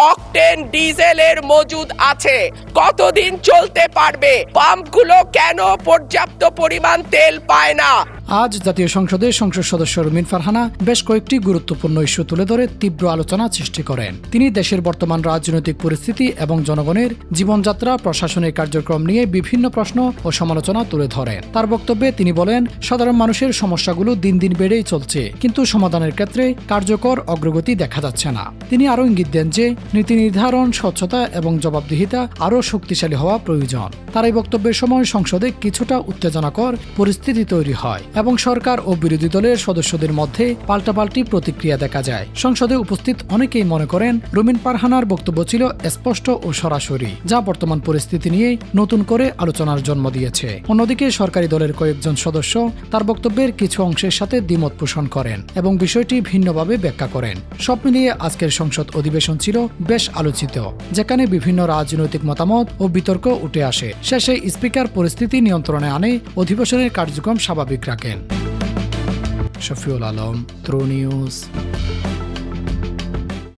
Octane ডিজেলের মজুদ আছে, কতদিন চলতে পারবে? পাম্পগুলো কেন পর্যাপ্ত পরিমাণ তেল পায় না? আজ জাতীয় সংসদে সংসদ সদস্য রুমিন ফারহানা বেশ কয়েকটি গুরুত্বপূর্ণ ইস্যু তুলে ধরে তীব্র আলোচনা সৃষ্টি করেন। তিনি দেশের বর্তমান রাজনৈতিক পরিস্থিতি এবং জনগণের জীবনযাত্রা, প্রশাসনের কার্যক্রম নিয়ে বিভিন্ন প্রশ্ন ও সমালোচনা তুলে ধরেন। তার বক্তব্যে তিনি বলেন, সাধারণ মানুষের সমস্যাগুলো দিন দিন বেড়েই চলছে, কিন্তু সমাধানের ক্ষেত্রে কার্যকর অগ্রগতি দেখা যাচ্ছে না। তিনি আরও ইঙ্গিত দেন যে নীতি নির্ধারণ, স্বচ্ছতা এবং জবাবদিহিতা আরও শক্তিশালী হওয়া প্রয়োজন। তার এই বক্তব্যের সময় সংসদে কিছুটা উত্তেজনাকর পরিস্থিতি তৈরি হয় এবং সরকার ও বিরোধী দলের সদস্যদের মধ্যে পাল্টাপাল্টি প্রতিক্রিয়া দেখা যায়। সংসদে উপস্থিত অনেকেই মনে করেন রুমিন ফারহানার বক্তব্য ছিল স্পষ্ট ও সরাসরি, যা বর্তমান পরিস্থিতি নিয়ে নতুন করে আলোচনার জন্ম দিয়েছে। অন্যদিকে সরকারি দলের কয়েকজন সদস্য তার বক্তব্যের কিছু অংশের সাথে দ্বিমত পোষণ করেন এবং বিষয়টি ভিন্নভাবে ব্যাখ্যা করেন। সব মিলিয়ে আজকের সংসদ অধিবেশন ছিল বেশ আলোচিত, যেখানে বিভিন্ন রাজনৈতিক মতামত ও বিতর্ক উঠে আসে। শেষে স্পিকার পরিস্থিতি নিয়ন্ত্রণে আনে, অধিবেশনের কার্যক্রম স্বাভাবিক রাখেন। শফিউল আলম, ত্রু নিউজ।